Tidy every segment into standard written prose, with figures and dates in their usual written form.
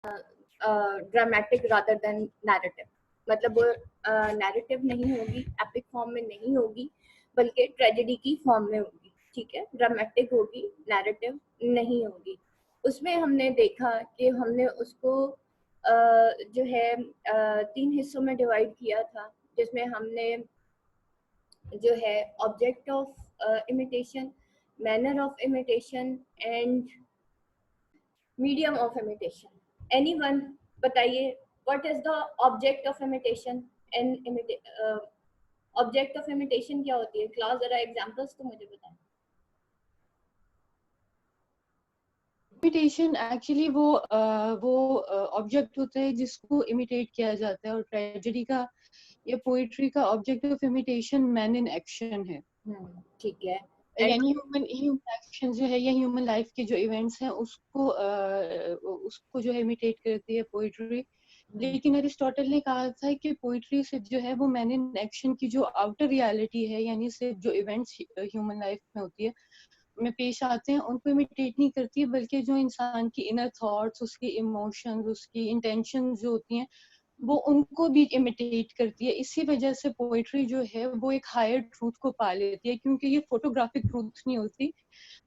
Dramatic rather than narrative, मतलब वो narrative नहीं होगी, एपिक फॉर्म में नहीं होगी, बल्कि ट्रेजेडी की फॉर्म में होगी, ठीक है, ड्रामेटिक होगी, नैरेटिव नहीं होगी। उसमें हमने देखा कि हमने उसको जो है 3 हिस्सों में डिवाइड किया था, जिसमें हमने जो है object of imitation, manner of imitation and medium of imitation. Anyone बताइए what is the object of imitation and object of imitation क्या होती है? क्लास जरा एग्जांपल्स तो मुझे बताएं। इमिटेशन एक्चुअली वो ऑब्जेक्ट होता है जिसको इमिटेट किया जाता है, और ट्रेजेडी का या पोइट्री का object of imitation man in action है। ठीक है, यानी ह्यूमन एक्शन जो है या ह्यूमन लाइफ के जो इवेंट्स हैं उसको जो है इमिटेट करती है पोइट्री। लेकिन अरिस्टोटल ने कहा था कि पोइट्री से जो है वो मैन इन एक्शन की जो आउटर रियलिटी है, यानी सिर्फ जो इवेंट्स ह्यूमन लाइफ में होती है में पेश आते हैं उनको इमिटेट नहीं करती है, बल्कि जो इंसान की इनर थॉट्स, उसके इमोशंस, उसकी इंटेंशंस जो होती हैं वो उनको भी इमिटेट करती है। इसी वजह से पोइट्री जो है वो एक हायर ट्रूथ को पा लेती है, क्योंकि ये फोटोग्राफिक ट्रूथ नहीं होती,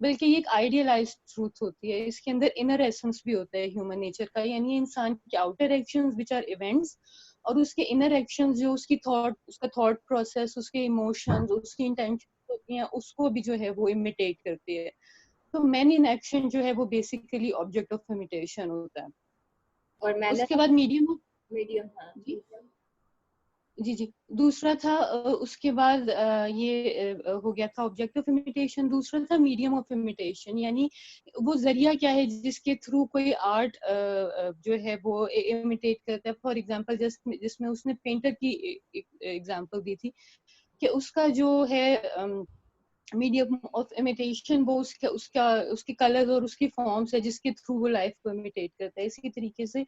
बल्कि ये एक आइडियलाइज्ड ट्रूथ होती है। इसके अंदर इनर एसेंस भी होता है ह्यूमन नेचर का, यानी इंसान के outer actions which are events, और उसके इनर एक्शंस जो उसका थॉट प्रोसेस, उसके इमोशंस, उसकी इंटेंशन होती हैं, उसको भी जो है वो इमिटेट करती है। तो मैन इन एक्शन जो है वो बेसिकली ऑब्जेक्ट ऑफ इमिटेशन होता है। और मैनर उसके बाद मीडियम मीडियम, हाँ जी दूसरा था उसके बाद ये हो गया था ऑब्जेक्ट ऑफ इमिटेशन। दूसरा था मीडियम ऑफ इमिटेशन, यानी वो जरिया क्या है जिसके थ्रू कोई आर्ट जो है वो इमिटेट करता है। फॉर एग्जांपल जिसमें उसने पेंटर की एग्जांपल दी थी कि उसका जो है मीडियम ऑफ इमिटेशन वो उसके कलर्स और उसकी फॉर्म्स है जिसके थ्रू वो लाइफ को इमिटेट करता है। इसी तरीके से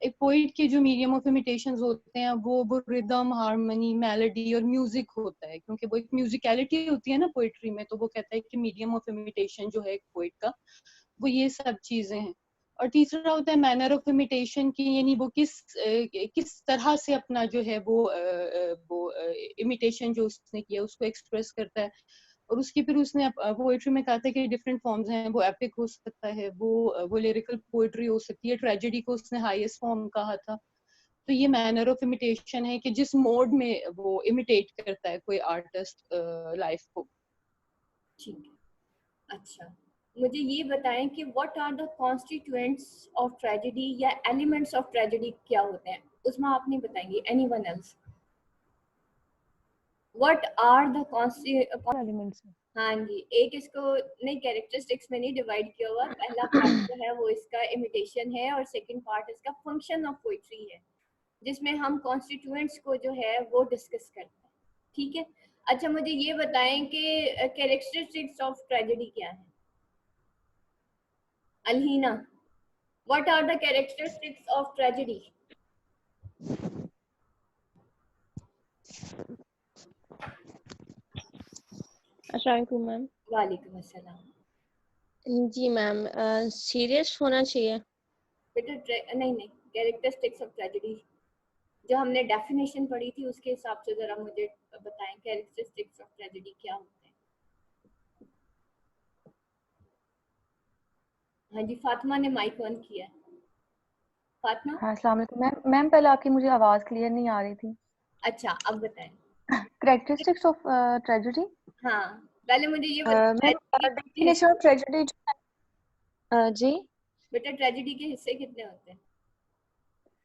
एक पोइट के जो मीडियम ऑफ इमिटेशंस होते हैं वो रिदम, हार्मनी, मेलोडी और म्यूजिक होता है, क्योंकि वो एक म्यूजिकलिटी होती है ना पोइट्री में। तो वो कहता है कि मीडियम ऑफ इमिटेशन जो है एक पोइट का वो ये सब चीजें हैं। और तीसरा होता है मैनर ऑफ इमिटेशन की, यानी वो किस तरह से अपना जो है वो इमिटेशन जो उसने किया उसको एक्सप्रेस करता है। और उसकी फिर उसने पोएट्री में कहा था कि डिफरेंट फॉर्म्स हैं, वो एपिक हो सकता है, वो लिरिकल पोएट्री हो सकती है, ट्रेजेडी को उसने हाईएस्ट फॉर्म कहा था। तो ये मैनर ऑफ इमिटेशन है कि जिस मोड में वो इमिटेट करता है कोई आर्टिस्ट लाइफ को। ठीक है। अच्छा, मुझे ये बताएं कि what are the constituents of tragedy या एलिमेंट्स ऑफ ट्रेजेडी क्या होते हैं? उसमें आप नहीं बताएंगे, anyone else? What are the elements? हाँ जी, एक इसको नहीं कैरेक्टरिस्टिक्स में नहीं डिवाइड किया हुआ। पहला पार्ट जो है वो इसका इमिटेशन है और सेकंड पार्ट इसका फंक्शन ऑफ पोइट्री है, जिसमें हम कॉन्स्टिट्यूएंट्स को जो है वो डिस्कस करते हैं, ठीक है। अच्छा, मुझे ये बताएं कि कैरेक्टरिस्टिक्स ऑफ ट्रेजेडी क्या है? Alhina, what are the characteristics of tragedy? अस्सलाम वालेकुम मैम। वालेकुम अस्सलाम। जी मैम, सीरियस होना चाहिए। बेटा नहीं, कैरेक्टरिस्टिक्स ऑफ ट्रेजेडी जो हमने डेफिनेशन पढ़ी थी उसके हिसाब से जरा मुझे बताएं, कैरेक्टरिस्टिक्स ऑफ ट्रेजेडी क्या होते हैं? हाँ जी, फातिमा ने माइक ऑन किया है। फातिमा? हाँ, अस्सलाम वालेकुम मैम। मैम पहले आपकी मुझे आवाज़ क्लियर नहीं आ रही थी। अच्छा, अब बताएं। Characteristics of tragedy? हाँ, पहले मुझे ये मैम बताएं डेफिनेशन ऑफ ट्रेजेडी जी, बेटा ट्रेजेडी के हिस्से कितने होते हैं?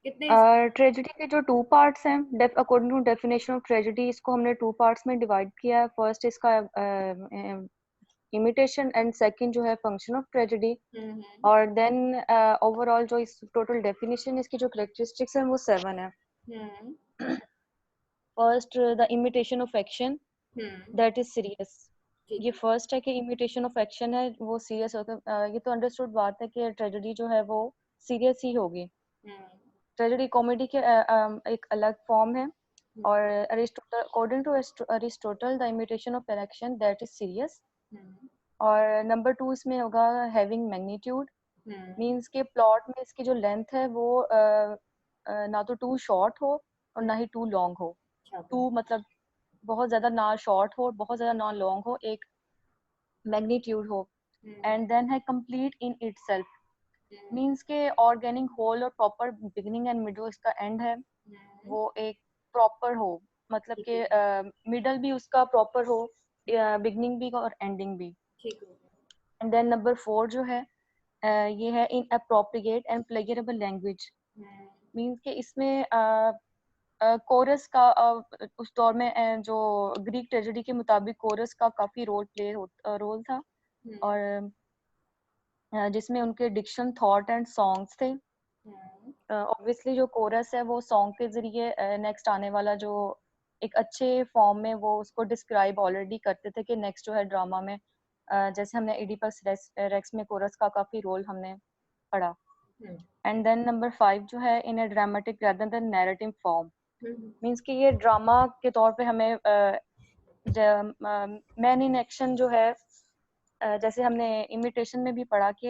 कितने? ट्रेजेडी के जो 2 पार्ट्स हैं, according to definition of tragedy इसको हमने 2 पार्ट्स में डिवाइड किया है। फर्स्ट इसका इमिटेशन एंड सेकंड जो है फंक्शन ऑफ ट्रेजेडी। और देन ओवरऑल जो इस टोटल डेफिनेशन इसकी जो कैरेक्टरिस्टिक्स हैं वो 7 है। First, the imitation of action that is serious. ये फर्स्ट है कि इमिटेशन ऑफ एक्शन है वो सीरियस होता है। ये तो अंडरस्टूड बात है कि ट्रेजेडी जो है वो सीरियस ही होगी। ट्रेजेडी कॉमेडी के एक अलग फॉर्म है। और Aristotle, according to Aristotle, the imitation of an action that is serious. और नंबर 2 इसमें होगा हैविंग मैग्नीट्यूड। मींस के प्लॉट में इसकी जो लेंथ है वो ना तो टू शॉर्ट हो और ना ही टू लॉन्ग हो। टू मतलब बहुत ज्यादा ना शॉर्ट हो और बहुत ज्यादा ना लॉन्ग हो, एक मैग्नीट्यूड हो। एंड देन है कंप्लीट इन इटसेल्फ, मींस के ऑर्गेनिक होल और प्रॉपर बिगिनिंग एंड मिडल इसका एंड है वो एक प्रॉपर हो, मतलब कि मिडल भी उसका प्रॉपर हो, बिगिनिंग भी और एंडिंग भी। एंड देन नंबर 4 जो है ये है इन appropriate and pleasurable language, means के इसमें कोरस का उस दौर में जो ग्रीक ट्रेजेडी के मुताबिक कोरस का काफी रोल था और जिसमें उनके डिक्शन, थॉट एंड सॉन्ग्स थे। ऑब्वियसली जो कोरस है वो सॉन्ग के जरिए नेक्स्ट आने वाला जो एक अच्छे फॉर्म में वो उसको डिस्क्राइब ऑलरेडी करते थे कि नेक्स्ट जो है ड्रामा में जैसे हमने एडिपस रेक्स में कोरस का काफी रोल हमने पढ़ा। एंड देन नंबर 5 जो है in a dramatic rather than narrative form, means कि ये ड्रामा के तौर पे हमें मैन इन एक्शन जो है जैसे हमने इमिटेशन में भी पढ़ा कि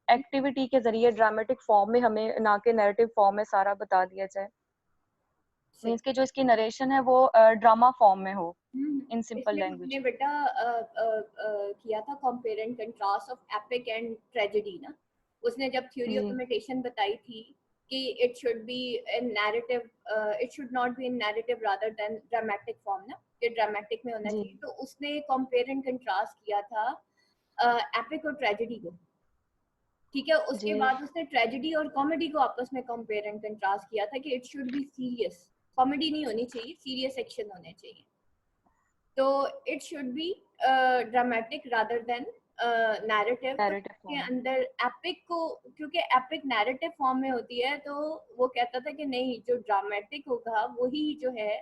एक्टिविटी के जरिए ड्रामेटिक फॉर्म में हमें ना कि नैरेटिव फॉर्म में सारा बता दिया जाए, मींस कि जो इसकी नरेशन है वो ड्रामा फॉर्म में हो इन सिंपल लैंग्वेज। हमने बेटा किया था compare and contrast of epic and tragedy ना, उसने जब थ्योरी ऑफ इमिटेशन बताई थी कि it should be in narrative, it should not be in narrative rather than dramatic form ना, कि ड्रामेटिक में होना चाहिए, तो उसने कंपेयर एंड कंट्रास्ट किया था एपिक और ट्रेजेडी को, ठीक है। उसके बाद उसने ट्रेजेडी और कॉमेडी को आपस में कंपेयर एंड कंट्रास्ट किया था कि it should be serious, comedy नहीं होनी चाहिए, सीरियस एक्शन होने चाहिए, तो it should B dramatic rather than narrative के अंदर। एपिक को क्योंकि एपिक नैरेटिव फॉर्म में होती है तो वो कहता था कि नहीं, जो ड्रामेटिक होगा वही जो है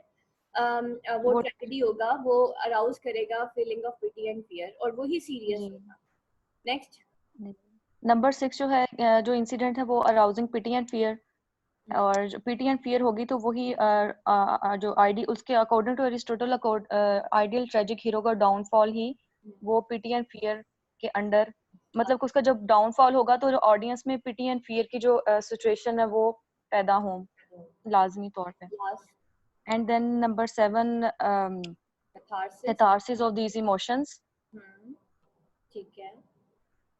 वो ट्रेजेडी होगा, वो अराउज करेगा feeling of pity and fear, और वही सीरियस होगा। नेक्स्ट नंबर 6 जो है जो इंसिडेंट है वो अराउजिंग पिटी एंड फियर, और जो पिटी एंड फियर होगी तो वही जो आइडियल उसके according to Aristotle ideal tragic hero का डाउनफॉल ही वो पिटी एंड फियर के अंडर, मतलब उसका जब डाउनफॉल होगा तो ऑडियंस में पिटी एंड फियर की जो सिचुएशन है वो पैदा हो लाजमी तौर पे। And then number 7 catharsis of these emotions, ठीक है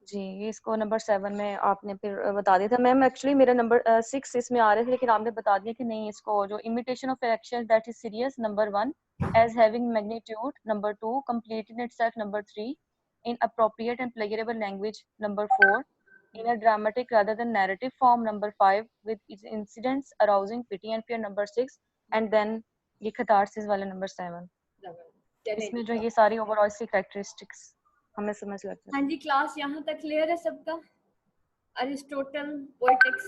जी, इसको नंबर 7 में आपने फिर बता दिया था मैम। एक्चुअली मेरा नंबर 6 इसमें आ रहे थे लेकिन आपने बता दिया कि नहीं, इसको जो imitation of action that is serious number 1 as having magnitude number 2 complete in itself number 3 in appropriate and pleasurable language number 4 in a dramatic rather than narrative form number 5 with its incidents arousing pity and fear number 6 and then ये catharsis वाला number 7। इसमें जो ये सारी overall इसकी characteristics हमें समझ लगता है। हाँ जी, क्लास यहाँ तक क्लियर है सबका? Aristotle, poetics,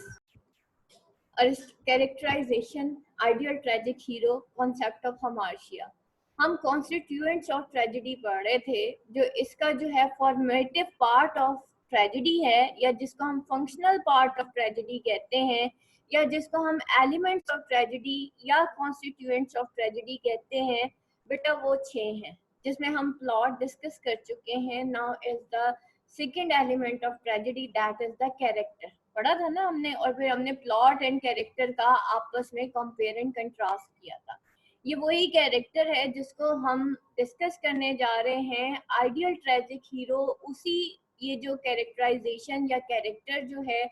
characterisation, ideal tragic hero, concept of hamartia. हम कॉन्स्टिट्यूएंट्स ऑफ ट्रेजेडी पढ़ रहे थे, जो इसका जो है फॉर्मेटिव पार्ट ऑफ ट्रेजेडी है, या जिसको हम फंक्शनल पार्ट ऑफ ट्रेजेडी कहते हैं, या जिसको हम एलिमेंट्स ऑफ ट्रेजेडी या कॉन्स्टिट्यूएंट्स ऑफ ट्रेजेडी कहते हैं। बेटा वो 6 हैं जिसमें हम प्लॉट डिस्कस कर चुके हैं। Now is the second element of tragedy, that is the character. पढ़ा था ना हमने, और फिर हमने प्लॉट एंड कैरेक्टर का आपस में कंपेयर एंड कंट्रास्ट किया था। ये वही कैरेक्टर है जिसको हम डिस्कस करने जा रहे हैं। आइडियल ट्रेजिक हीरो उसी, ये जो कैरेक्टराइजेशन या कैरेक्टर जो है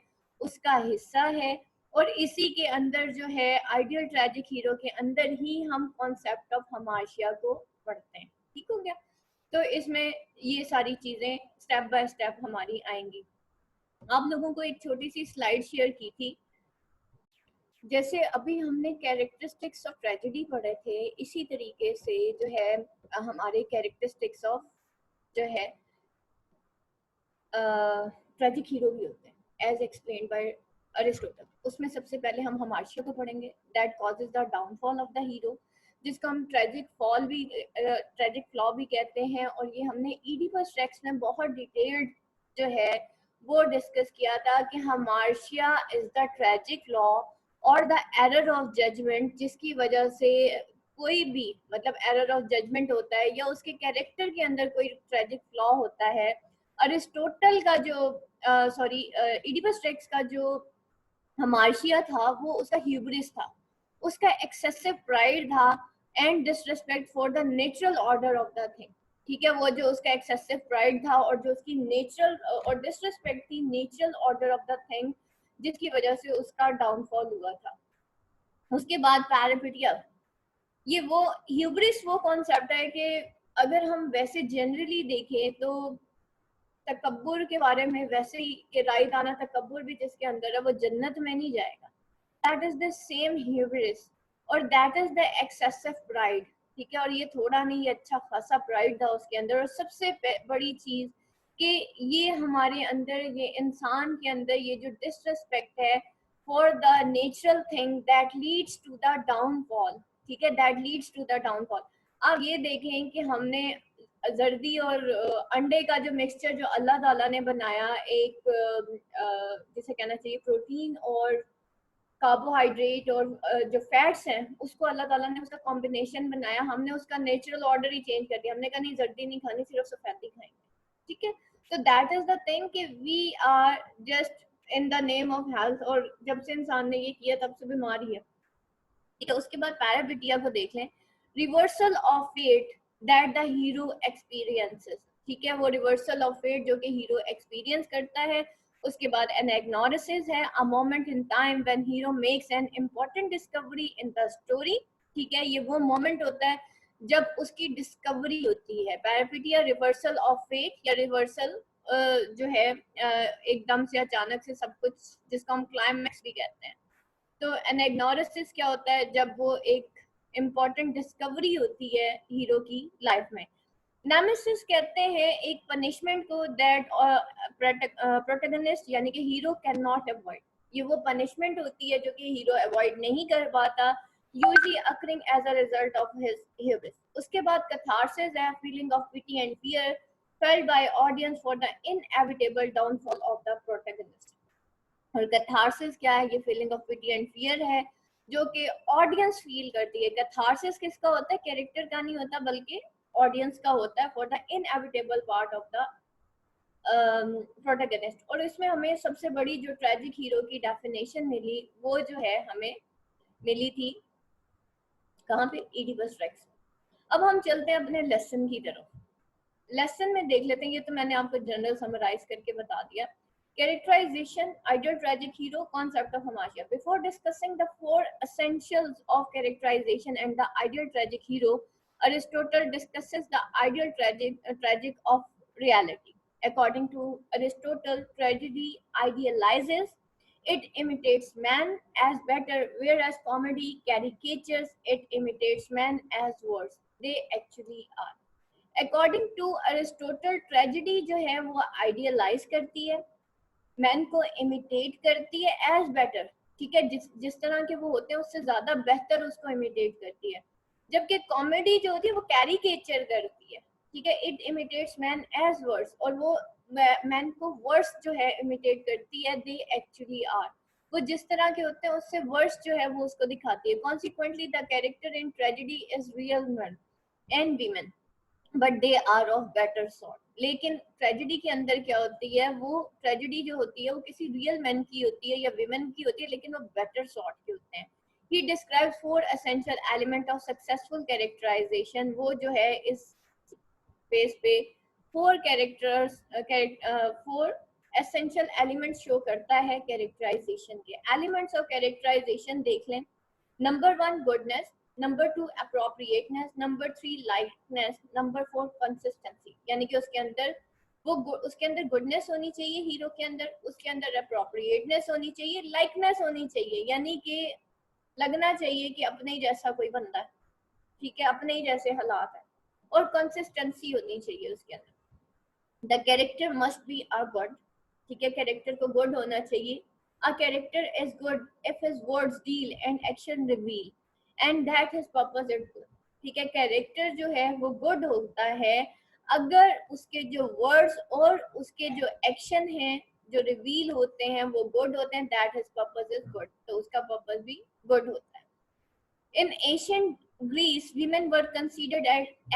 उसका हिस्सा है, और इसी के अंदर जो है आइडियल ट्रेजिक हीरो के अंदर ही हम कॉन्सेप्ट ऑफ हमार्शिया को पढ़ते हैं। ठीक हो गया? तो इसमें ये सारी चीजें स्टेप बाय स्टेप हमारी आएंगी। आप लोगों को एक छोटी सी स्लाइड शेयर की थी, जैसे अभी हमने कैरेक्टरिस्टिक्स ऑफ ट्रेजेडी पढ़े थे, इसी तरीके से जो है हमारे कैरेक्टरिस्टिक्स ऑफ जो है ट्रेजिक हीरो भी होते हैं एज एक्सप्लेन्ड बाय अरिस्टोटल। उसमें सबसे पहले हम हमार्शिया को पढ़ेंगे, that causes the downfall of the hero, जिसको हम ट्रेजिक फॉल भी, ट्रेजिक फ्लॉ भी कहते हैं। और ये हमने ईडिपस रेक्स में बहुत डिटेल्ड जो है वो डिस्कस किया था कि हमार्शिया इज द ट्रेजिक लॉ और द एरर ऑफ जजमेंट, जिसकी वजह से कोई भी मतलब एरर ऑफ जजमेंट होता है या उसके कैरेक्टर के अंदर कोई ट्रेजिक फ्लॉ होता है। अरिस्टोटल का जो सॉरी इडिपस रेक्स का जो हमार्शिया था वो उसका ह्यूब्रिस था, उसका एक्सेसिव प्राइड था and disrespect for the natural order of the thing. ठीक है, वो जो उसका एक्सेसिव प्राइड था और जो उसकी नेचुरल और डिसरिस्पेक्ट थी natural order of the thing, जिसकी वजह से उसका डाउनफॉल हुआ था। उसके बाद पैरापिटिया, ये वो ह्यूब्रिस वो कॉन्सेप्ट है कि अगर हम वैसे जनरली देखें तो तकब्बुर के बारे में वैसे ही कि राय दाना तकब्बुर भी जिसके अंदर है वो जन्नत में नहीं जाएगा, that is the same hubris और that is the excessive pride. ठीक है, और ये थोड़ा नहीं, ये अच्छा खासा प्राइड था उसके अंदर। और सबसे बड़ी चीज कि ये हमारे अंदर, ये इंसान के अंदर ये जो डिसरिस्पेक्ट है for the natural thing that leads to the downfall. ठीक है, that leads to the downfall. आप ये देखें कि हमने जर्दी और अंडे का जो मिक्सचर जो अल्लाह ताला ने बनाया, एक जिसे कहना चाहिए प्रोटीन और कार्बोहाइड्रेट और जो फैट्स हैं, उसको अल्लाह ताला ने उसका कॉम्बिनेशन बनाया। हमने उसका नेचुरल ऑर्डर ही चेंज कर दिया। हमने कहा नहीं जर्दी नहीं खानी, सिर्फ सफेदी खाएंगे। ठीक है, तो दैट इज द थिंग कि we are just in the name of health, और जब से इंसान ने ये किया तब से बीमारी है। ठीक है, उसके बाद पैराबिटिया को देख लें, reversal of fate that the hero experiences. ठीक है, वो रिवर्सल ऑफ फेट जो कि हीरो एक्सपीरियंस करता है। उसके बाद एनाग्नोसिस है, a moment in time when hero makes an important discovery in the story. ठीक है, ये वो मोमेंट होता है जब उसकी डिस्कवरी होती है। पैरापिटिया रिवर्सल ऑफ फेट या रिवर्सल जो है एकदम से अचानक से सब कुछ, जिसको हम क्लाइमैक्स भी कहते हैं। तो एनाग्नोसिस क्या होता है, जब वो एक इम्पोर्टेंट डिस्कवरी होती है हीरो की लाइफ में। नेमेसिस कहते हैं एक पनिशमेंट को दैट प्रोटैगनिस्ट यानी कि हीरो कैन नॉट अवॉइड। ये वो पनिशमेंट होती है जो कि हीरो अवॉइड नहीं कर पाता, usually occurring as a result of his hubris. उसके बाद कैथारसिस है, feeling of pity and fear felt by audience for the inevitable downfall of the protagonist. और कैथारसिस क्या है, ये feeling of pity and fear है जो कि ऑडियंस फील करती है। कैथारसिस किसका होता है, कैरेक्टर का नहीं होता बल्कि ऑडियंस का होता है, for the inevitable part of the protagonist. और इसमें हमें सबसे बड़ी जो ट्रेजिक हीरो की डेफिनेशन मिली वो जो है हमें मिली थी कहाँ पे, इडिपस रेक्स। अब हम चलते हैं अपने लेसन की तरफ। लेसन में देख लेते हैं, ये तो मैंने आपको जनरल समराइज करके बता दिया। Characterization, ideal tragic hero, concept of hamartia. Before discussing the four essentials of characterization and the ideal tragic hero, Aristotle discusses the ideal tragic of reality. According to Aristotle, tragedy idealizes, it imitates man as better, whereas comedy caricatures, it imitates man as worse they actually are. According to Aristotle, tragedy जो है वो idealize करती है, man को imitate करती है as better. ठीक है, जिस तरह के वो होते हैं उससे ज्यादा बेहतर उसको इमिटेट करती है। जबकि कॉमेडी जो होती है वो कैरिकेचर करती है। ठीक है, it imitates man as worse, और वो मैन को वर्स जो है इमिटेट करती है दे एक्चुअली आर। वो जिस तरह के होते हैं उससे वर्स जो है वो उसको दिखाती है। Consequently the character in tragedy is real man and women but they are of better sort. लेकिन ट्रेजेडी के अंदर क्या होती है, वो ट्रेजेडी जो होती है वो किसी रियल मैन की होती है या विमेन की होती है, लेकिन वो बेटर सॉर्ट के होते हैं। He describes four essential element of successful characterization. वो जो है इस पेज पे फोर एसेंशियल एलिमेंट्स शो करता है कैरेक्टराइजेशन के। एलिमेंट्स ऑफ कैरेक्टराइजेशन देख लें। Number 1 goodness, number 2 appropriateness, number 3 lightness, number 4 consistency. यानी कि उसके अंदर गुडनेस होनी चाहिए हीरो के अंदर, उसके अंदर अप्रोप्रिएटनेस होनी चाहिए, लाइकनेस होनी चाहिए यानी कि लगना चाहिए कि अपने ही जैसा कोई बंदा है। ठीक है, अपने ही जैसे हालात है, और कंसिस्टेंसी होनी चाहिए उसके अंदर। The character must be a good. ठीक है, कैरेक्टर को गुड होना चाहिए। A character is good if his words deal and action reveal and that his purpose is good. ठीक है, कैरेक्टर जो है वो गुड होता है अगर उसके जो वर्ड्स और उसके जो एक्शन हैं जो रिवील होते हैं वो गुड होते हैं, that his purpose is good, तो उसका पर्पस भी गुड होता है। In ancient Greece, women were considered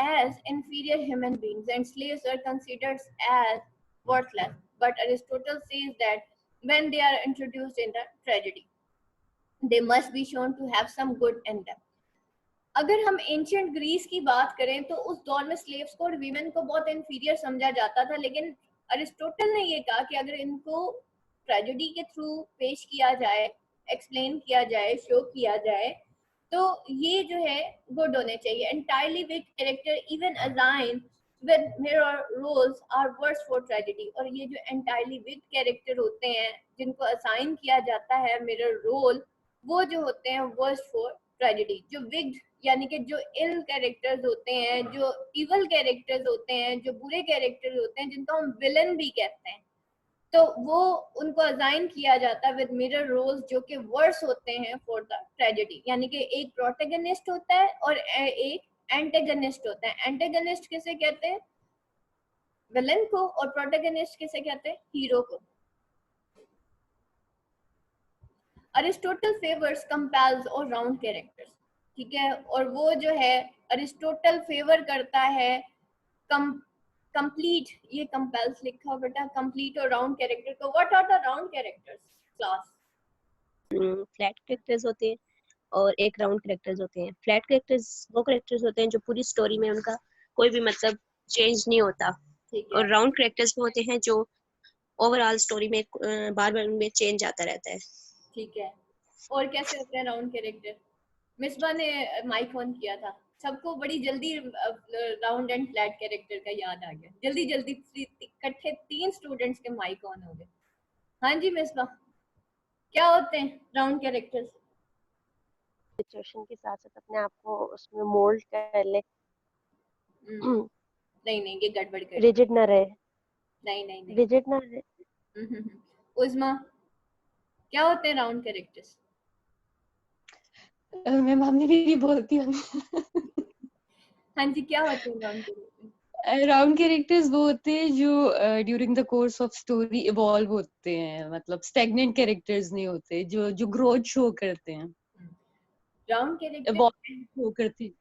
as inferior human beings and slaves were considered as worthless. but Aristotle says that when they are introduced in the tragedy, they must be shown to have some good in them. अगर हम ancient Greece की बात करें तो उस दौर में slaves को और वीमेन को बहुत इंफीरियर समझा जाता था, लेकिन अरिस्टोटल ने ये कहा कि अगर इनको ट्रेजेडी के थ्रू पेश किया जाए, एक्सप्लेन किया जाए, शो किया जाए, तो ये जो है गुड होने चाहिए. Entirely with character even assign with mirror roles are worse for tragedy. और ये जो एंटायरली विद कैरेक्टर होते हैं जिनको असाइन किया जाता है मिरर रोल, वो जो होते हैं वर्स फॉर ट्रेजेडी. जो विग्ड यानी कि जो इल कैरेक्टर्स होते हैं, जो इवल कैरेक्टर्स होते हैं, जो बुरे कैरेक्टर्स होते हैं, जिनको हम विलन भी कहते हैं, तो वो उनको असाइन किया जाता है विद मिरर रोल्स जो कि वर्स होते हैं फॉर द ट्रेजेडी. यानी कि एक प्रोटैगनिस्ट होता है और एक एंटेगनिस्ट होता है. एंटेगनिस्ट किसे कहते हैं? विलन को. और प्रोटैगनिस्ट किसे कहते हैं? हीरो को. अरिस्टोटल फेवर्स कंपेल्स और राउंड कैरेक्टर्स. ठीक है, और वो जो है अरिस्टोटल फेवर करता है कंप्लीट, ये कंपेल्स लिखा हो बेटा, कंप्लीट और राउंड कैरेक्टर को. What are the round characters class? Flat characters होते हैं और एक राउंड कैरेक्टर्स होते हैं. फ्लैट कैरेक्टर्स वो कैरेक्टर्स होते हैं जो पूरी स्टोरी में उनका कोई भी मतलब चेंज नहीं होता. ठीक है. और राउंड कैरेक्टर्स वो होते हैं जो ओवरऑल स्टोरी में बार बार उनमें चेंज आता रहता है. ठीक है. और कैसे होते हैं राउंड कैरेक्टर? मिसबा ने माइक ऑन किया था. सबको बड़ी जल्दी राउंड एंड फ्लैट कैरेक्टर का याद आ गया. जल्दी जल्दी इकट्ठे 3 स्टूडेंट्स के माइक ऑन हो गए. हाँ जी मिसबा, क्या होते हैं राउंड कैरेक्टर्स? सिचुएशन के साथ साथ अपने आप को उसमें मोल्ड कर ले. नहीं ये गड़बड़ कर. रिजिड ना रहे. नहीं रिजिड ना रहे. उस्मा, क्या होते हैं राउंड कैरेक्टर्स? मैं मामले भी बोलती हूँ. हाँ जी, क्या होते हैं राउंड कैरेक्टर्स? राउंड कैरेक्टर्स वो होते हैं जो during the course of story evolve होते हैं. मतलब स्टैग्नेंट कैरेक्टर्स नहीं होते, जो ग्रोथ शो करते हैं. राउंड कैरेक्टर इवॉल्व शो करते हैं.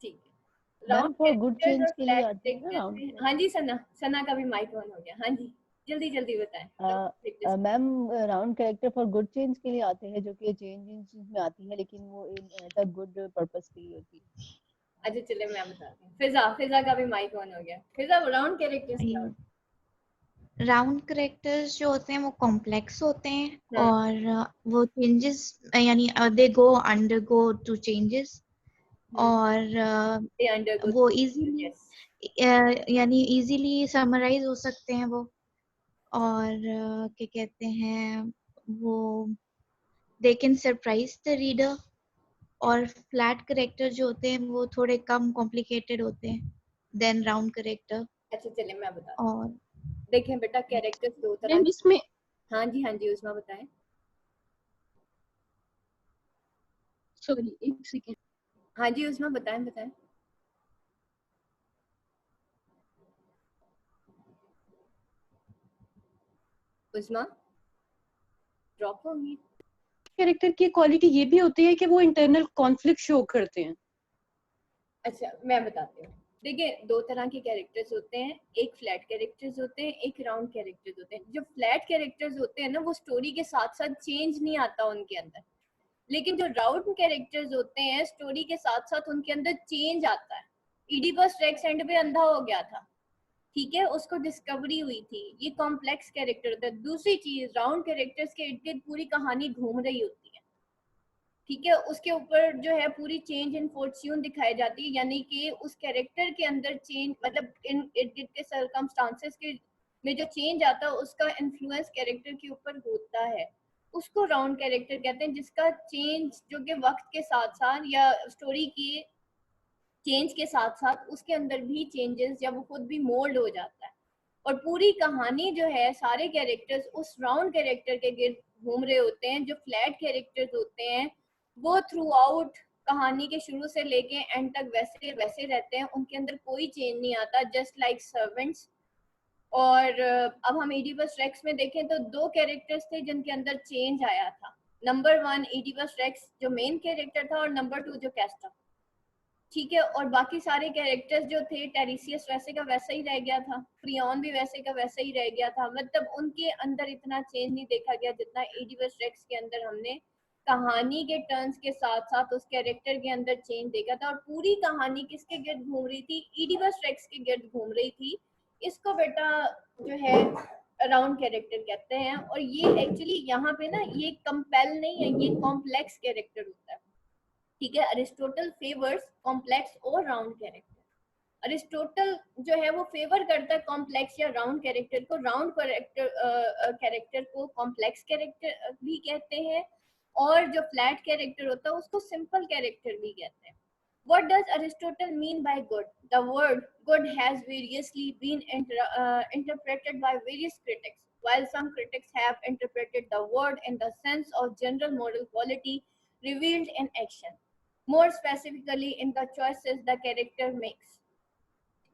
ठीक है. मैम फॉर गुड चेंज के लिए आते हैं ना राउंड. हाँ जी सना का भी माइक ऑन हो गया. हाँ जी जल्दी बताएं. Ma'am round character for good change के लिए आते हैं जो कि चेंज में आती है, लेकिन वो एट अ गुड पर्पस के लिए होती है. अच्छा चले मैं बताती हूँ. फिजा का भी माइक ऑन हो गया. फिजा, राउंड कैरेक्टर्स क्या होते हैं? राउंड कैरेक्टर्स जो होते हैं वो कॉम्प्लेक्स होते हैं और वो चेंजेस यानी दे गो अंडरगो टू चेंजेस और वो इजीली यानी इजीली समराइज हो सकते हैं वो. और क्या कहते हैं वो they can surprise the reader. और फ्लैट कैरेक्टर जो होते हैं वो थोड़े कम कॉम्प्लिकेटेड होते हैं देन राउंड कैरेक्टर. अच्छा चले मैं बताती हूं. और देखें बेटा कैरेक्टर्स 2 तरह के. इसमें हाँ जी उसमें बताएं. सॉरी एक सेकंड. हाँ जी उसमें बताएं. उसमें ड्रॉप होगी. कैरेक्टर की क्वालिटी ये भी होती है कि वो इंटरनल कॉन्फ्लिक्ट शो करते हैं. अच्छा मैं बताती हूँ. देखिए 2 तरह के कैरेक्टर्स होते हैं. एक फ्लैट कैरेक्टर्स होते हैं, एक राउंड कैरेक्टर्स होते हैं. जो फ्लैट कैरेक्टर्स होते हैं ना, वो स्टोरी के साथ साथ चेंज नहीं आता उनके अंदर. लेकिन जो राउंड कैरेक्टर्स होते हैं स्टोरी के साथ साथ उनके अंदर चेंज आता है. इडिपस रेक्स एंड पे अंधा हो गया था, ठीक है, उसको डिस्कवरी हुई थी. ये कॉम्प्लेक्स कैरेक्टर होता है. दूसरी चीज, राउंड कैरेक्टर्स के इर्द गिर्द पूरी कहानी घूम रही होती है. ठीक है, उसके ऊपर जो है पूरी चेंज इन फॉर्च्यून दिखाई जाती है. यानी कि उस कैरेक्टर के अंदर चेंज, मतलब इन इर्द गिर्द के सर्कमस्टांसेस के में जो चेंज आता है उसका इन्फ्लुएंस कैरेक्टर के ऊपर होता है. उसको राउंड कैरेक्टर कहते हैं, जिसका चेंज जो कि वक्त के साथ साथ या स्टोरी की चेंज के साथ साथ उसके अंदर भी चेंजेस या वो खुद भी मोल्ड हो जाता है. और पूरी कहानी जो है, सारे कैरेक्टर्स उस राउंड कैरेक्टर के गिर्द घूम रहे होते हैं. जो फ्लैट कैरेक्टर्स होते हैं वो थ्रू आउट कहानी के शुरू से लेके एंड तक वैसे रहते हैं. उनके अंदर कोई चेंज नहीं आता, जस्ट लाइक सर्वेंट्स. और अब हम इडिपस रेक्स में देखें तो 2 कैरेक्टर्स थे जिनके अंदर चेंज आया था. नंबर 1 इडिपस रेक्स जो मेन कैरेक्टर था, और नंबर 2 जो कैस्टा. ठीक है। और बाकी सारे कैरेक्टर्स जो थे, टेरिसियस वैसे का वैसा ही रह गया था, फ्रियन भी वैसे का वैसा ही रह गया था, मतलब उनके अंदर इतना चेंज नहीं देखा गया जितना एडिवस रेक्स के अंदर हमने कहानी के टर्न्स के साथ साथ उस कैरेक्टर के अंदर चेंज देखा था। और पूरी कहानी किसके गिर्द घूम रही थी? एडिवस रेक्स के गिर्द घूम रही थी। इसको बेटा जो है अराउंड कैरेक्टर कहते हैं। और ये एक्चुअली यहाँ पे ना ये कंपेल नहीं है, ये कॉम्प्लेक्स कैरेक्टर होता है, ठीक है। अरिस्टोटल फेवर्स कॉम्प्लेक्स और राउंड कैरेक्टर। अरिस्टोटल जो है वो फेवर करता है कॉम्प्लेक्स या राउंड कैरेक्टर को। राउंड कैरेक्टर को कॉम्प्लेक्स कैरेक्टर भी कहते हैं, और जो फ्लैट कैरेक्टर होता है उसको सिंपल कैरेक्टर भी कहते हैं। What does Aristotle mean by good? The word good has variously been interpreted by various critics. While some critics have interpreted the word in the sense of general moral quality revealed in action, more specifically in the choices the character makes.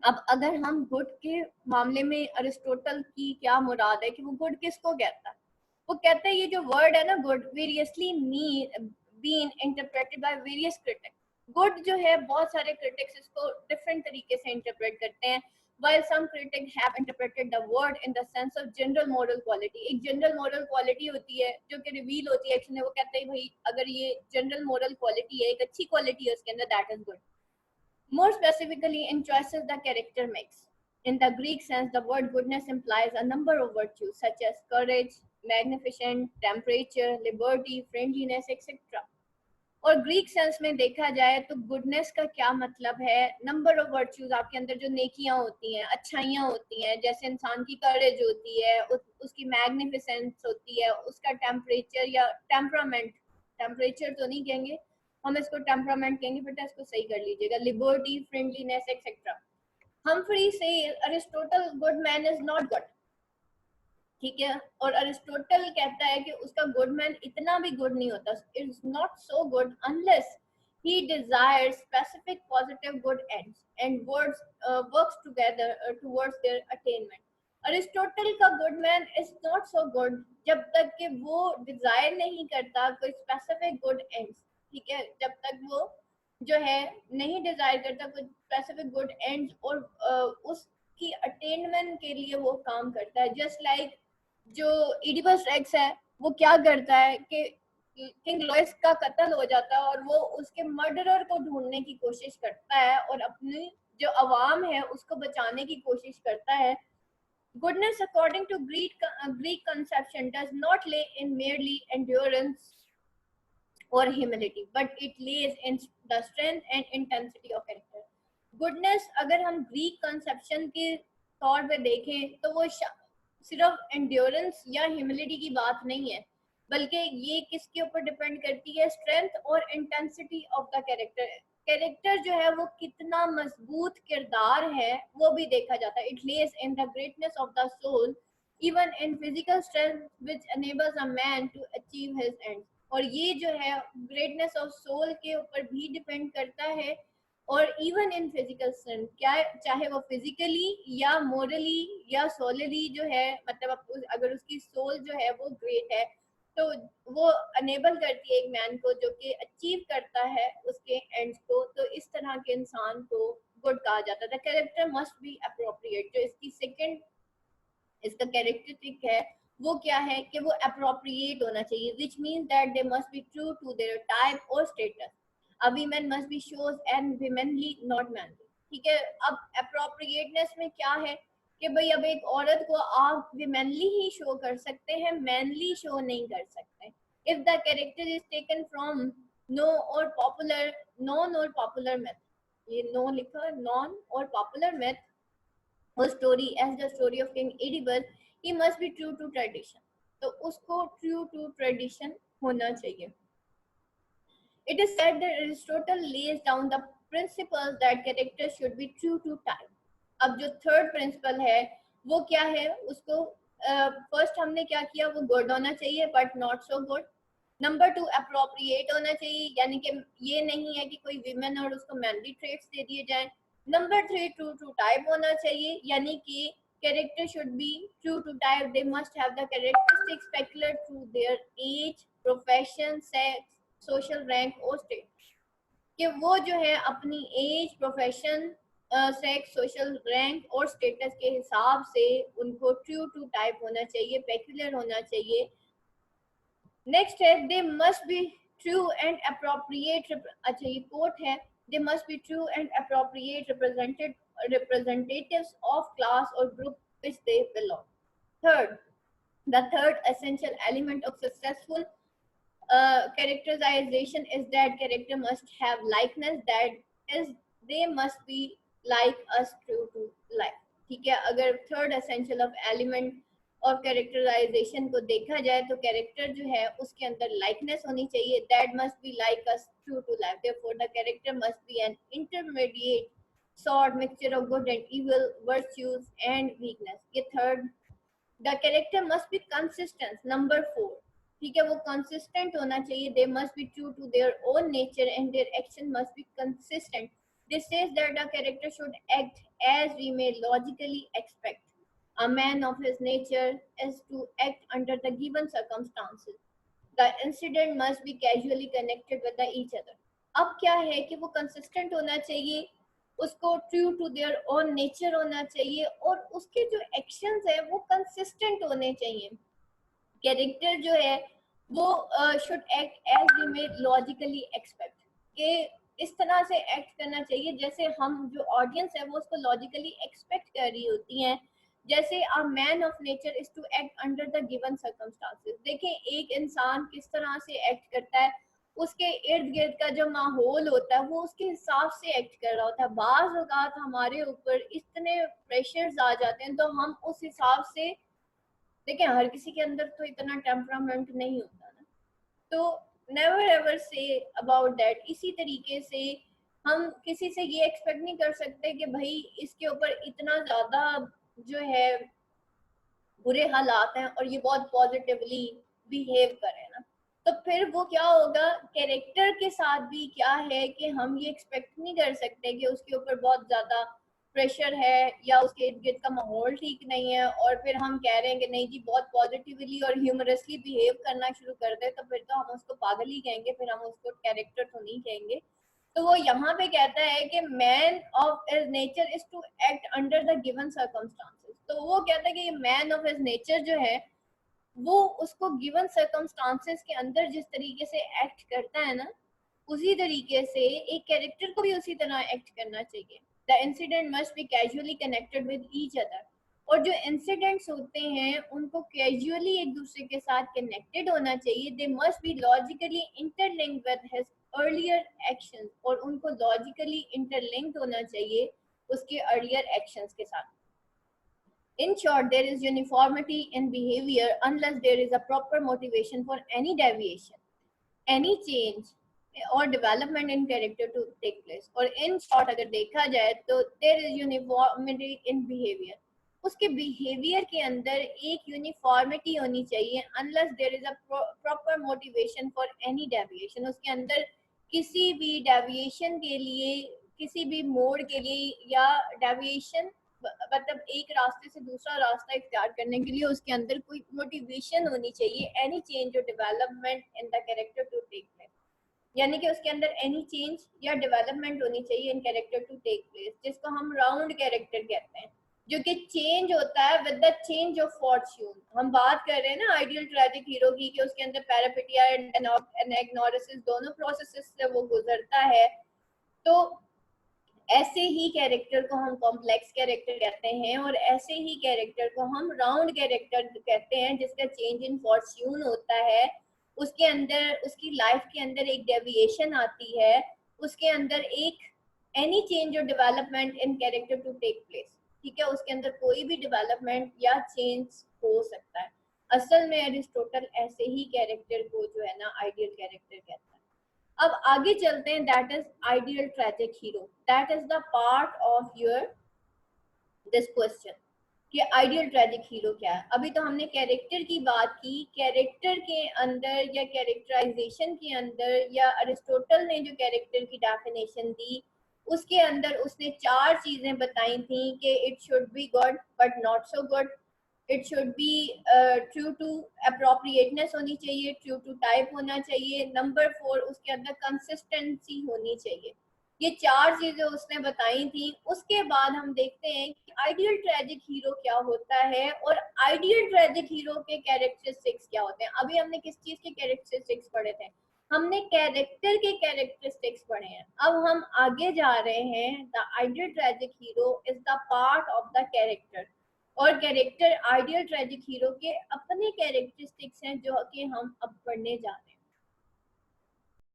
अब अगर हम good के मामले में Aristotle की क्या मुराद है कि वो गुड किसको कहता है? वो कहता है ये जो वर्ड है ना good, variously been interpreted by various critics. Good जो है बहुत सारे क्रिटिक्स इसको डिफरेंट तरीके से इंटरप्रेट करते हैं। while some critics have interpreted the word in the sense of general moral quality. एक जनरल moral quality होती है जो कि रिवील होती है एक्शन है, वो कहते हैं भाई अगर ये जनरल moral quality है, एक अच्छी क्वालिटी है उसके अंदर, that is good. More specifically, in choices the character makes. In the Greek sense, the word goodness implies a number of virtues such as courage, magnificent, temperature, liberty, friendliness, etc. और Greek sense में देखा जाए तो goodness का क्या मतलब है? Number of virtues, आपके अंदर जो नेकियां होती हैं, अच्छाइयां होती हैं, जैसे इंसान की करेज होती है, उसकी मैग्निफिसेंस होती है, उसका टेम्परेचर या टेम्परामेंट, टेम्परेचर तो नहीं कहेंगे हम इसको, टेम्परामेंट कहेंगे, बेटा इसको सही कर लीजिएगा, लिबर्टी, फ्रेंडलीनेस एक्सेट्रा। हम्फ्री से Aristotle good man is not good, ठीक है। और अरिस्टोटल कहता है कि उसका गुड मैन इतना भी गुड नहीं होता, is not so good unless he desires specific positive good ends and works together towards their attainment. Aristotle का good man is not so good जब तक कि वो डिजायर नहीं करता कोई स्पेसिफिक गुड एंड्स, ठीक है। जब तक वो जो है नहीं डिजायर करता कुछ स्पेसिफिक गुड एंड्स और उसकी अटेनमेंट के लिए वो काम करता है। जस्ट लाइक जो इडिपस रेक्स है वो क्या करता है कि किंग लॉयस का कत्ल हो जाता है और वो उसके मर्डरर को ढूंढने की कोशिश करता है और अपनी जो अवाम है उसको बचाने की कोशिश करता है। Goodness, according to Greek conception, does not lay in merely endurance or humility, but it lays in the strength and intensity of character. Goodness, अगर हम ग्रीक कंसेप्शन के तौर पे देखें तो वो सिर्फ एंड्योरेंस या ह्यूमिलिटी की बात नहीं है, बल्कि ये किसके ऊपर डिपेंड करती है? स्ट्रेंथ और intensity of the character. Character जो है वो कितना मजबूत किरदार है वो भी देखा जाता है। It lays in the greatness of the soul even in physical strength which enables a man to achieve his ends. और ये जो है ग्रेटनेस ऑफ सोल के ऊपर भी डिपेंड करता है, और इवन इन फिजिकल स्ट्रेंथ, क्या चाहे वो फिजिकली या मोरली या सोलली जो है, मतलब अगर उसकी सोल जो है वो ग्रेट है तो वो अनेबल करती है एक मैन को जो कि अचीव करता है उसके एंड्स को। तो इस तरह के इंसान को गुड कहा जाता है। Character must be appropriate. जो इसकी सेकंड इसका कैरेक्टरिस्टिक है वो क्या है कि वो अप्रोप्रिएट होना चाहिए, which means that they must be true to their type और status. A women must be shows and womanly not manly, ठीक है। अब अप्रोप्रिएटनेस में क्या है कि भाई अब एक औरत को आप विमेनली ही शो कर सकते हैं, मैनली शो नहीं कर सकते। If the character is taken from non और पॉपुलर myth, ये नो लिखा, नॉन और popular myth or story as the story of King Oedipus, he must be true to tradition। तो उसको true to tradition होना चाहिए। It is said that Aristotle lays down the principles that characters should be true to type। अब जो third principal है वो क्या है? उसको फर्स्ट हमने क्या किया, वो गुड होना चाहिए but not so good. Number 2 appropriate होना चाहिए, यानी कि ये नहीं है कि कोई विमेन और उसको मैनली ट्रेट्स दे दिए जाएं। नंबर 3 ट्रू टू टाइप होना चाहिए, यानी कि character should be true to type. They must have the characteristics peculiar to their age, profession, sex, social rank और स्टेट। कि वो जो है अपनी age, profession, sex, social rank और स्टेटस के हिसाब से उनको ट्रू टू टाइप होना चाहिए, पेक्यूलर होना चाहिए। नेक्स्ट है दे must be true and appropriate, अच्छा ये कोट है, दे must be true and appropriate representatives of class or group which they belong. Third, the third essential element of successful characterization is that character must have likeness, that is they must be like us true to life. ठीक है, अगर third essential of element of characterization को देखा जाए तो character जो है उसके अंदर लाइकनेस होनी चाहिए, that must be like us true to life, therefore the character must be an intermediate sort mixture of good and evil, virtues and weakness. ये third, the character must be consistent. Number 4, ठीक है, वो consistent होना चाहिए, they must be true to their own nature and their action must be consistent. This says that a character should act as we may logically expect. A man of his nature is to act under the given circumstances. The incident must be casually connected with each other. अब क्या है कि वो consistent होना चाहिए, उसको true to their own nature होना चाहिए और उसके जो एक्शंस है वो कंसिस्टेंट होने चाहिए। कैरेक्टर जो है वो should act as we may logically expect, कि इस तरह से एक्ट करना चाहिए जैसे हम जो ऑडियंस है वो उसको लॉजिकली एक्सपेक्ट कर रही होती हैं। जैसे a man of nature is to act under the given circumstances. देखें एक इंसान किस तरह से एक्ट करता है, उसके इर्द गिर्द का जो माहौल होता है वो उसके हिसाब से एक्ट कर रहा होता है। बाज़ औक़ात हमारे ऊपर इतने प्रेशर्स आ जाते हैं तो हम उस हिसाब से, देखें हर किसी के अंदर तो इतना टेम्परामेंट नहीं होता ना, तो never ever say about that. इसी तरीके से हम किसी से ये एक्सपेक्ट नहीं कर सकते कि भाई इसके ऊपर इतना ज़्यादा जो है बुरे हालात हैं और ये बहुत पॉजिटिवली बिहेव करे ना, तो फिर वो क्या होगा, कैरेक्टर के साथ भी क्या है कि हम ये एक्सपेक्ट नहीं कर सकते कि उसके ऊपर बहुत ज़्यादा प्रेशर है या उसके इर्द गिर्द का माहौल ठीक नहीं है और फिर हम कह रहे हैं कि नहीं जी बहुत पॉजिटिवली और ह्यूमरसली बिहेव करना शुरू कर दे, तो फिर तो हम उसको पागल ही कहेंगे, फिर हम उसको कैरेक्टर तो नहीं कहेंगे। तो वो यहाँ पे कहता है कि man of his nature is to act under the given circumstances. तो वो कहता है कि ये मैन ऑफ हिज नेचर जो है वो उसको गिवन सर्कमस्टांसेस के अंदर जिस तरीके से एक्ट करता है ना, उसी तरीके से एक कैरेक्टर को भी उसी तरह एक्ट करना चाहिए। The incident must be casually connected with each other, और जो इंसिडेंट्स होते हैं उनको कैजुअली एक दूसरे के साथ कनेक्टेड होना चाहिए। दे must B logically interlinked with his earlier actions, और उनको लॉजिकली इंटरलिंक्ड होना चाहिए उसके अर्लियर एक्शंस के साथ। In short, there is uniformity in behavior unless there is a proper motivation for any deviation, any change or development in character to take place. और in short अगर देखा जाए तो there is uniformity in behavior, उसके behavior के अंदर एक uniformity होनी चाहिए unless there is a proper motivation for any deviation, उसके अंदर किसी भी deviation के लिए, किसी भी मोड़ के लिए या deviation मतलब एक रास्ते से दूसरा रास्ता इख्तियार करने के लिए उसके अंदर कोई मोटिवेशन होनी चाहिए। एनी चेंज और development in the character to take place, यानी कि उसके अंदर एनी चेंज या डेवलपमेंट होनी चाहिए in character to take place, जिसको हम राउंड कैरेक्टर कहते हैं, जो कि चेंज होता है with the change of Fortune. हम बात कर रहे हैं ना आइडियल ट्रेजिक हीरो की, कि उसके अंदर पैरापिटिया एंड एग्नोसिस दोनों प्रोसेसेस से वो गुजरता है। तो ऐसे ही कैरेक्टर को हम कॉम्प्लेक्स कैरेक्टर कहते हैं और ऐसे ही कैरेक्टर को हम राउंड कैरेक्टर कहते हैं, जिसका चेंज इन फॉर्च्यून होता है, उसके अंदर उसकी लाइफ के अंदर एक डेविएशन आती है, उसके अंदर एक एनी चेंज और development in character to take place, ठीक है, उसके अंदर कोई भी डेवलपमेंट या चेंज हो सकता है। असल में अरिस्टोटल ऐसे ही कैरेक्टर को जो है ना आइडियल कैरेक्टर कहता है। अब आगे चलते हैं, that is ideal tragic hero, that is the part of your this question कि आइडियल ट्रेजिक हीरो क्या है। अभी तो हमने कैरेक्टर की बात की, कैरेक्टर के अंदर या कैरेक्टराइजेशन के अंदर या अरिस्टोटल ने जो कैरेक्टर की डेफिनेशन दी उसके अंदर उसने 4 चीजें बताई थी कि it should be good but not so good, it should be true to appropriateness होनी चाहिए, ट्रू टू टाइप होना चाहिए। नंबर 4 उसके अंदर कंसिस्टेंसी होनी चाहिए। ये 4 चीजें उसने बताई थी। उसके बाद हम देखते हैं कि आइडियल ट्रेजिक हीरो क्या होता है और आइडियल ट्रेजिक हीरो के कैरेक्टरिस्टिक्स क्या होते हैं। अभी हमने किस चीज के कैरेक्टरिस्टिक्स पढ़े थे? हमने कैरेक्टर के कैरेक्टरिस्टिक्स पढ़े हैं। अब हम आगे जा रहे हैं। The ideal tragic hero is the part of the character, और कैरेक्टर आइडियल ट्रेजिक हीरो के अपने कैरेक्टरिस्टिक्स हैं जो कि हम अब पढ़ने जा रहे हैं।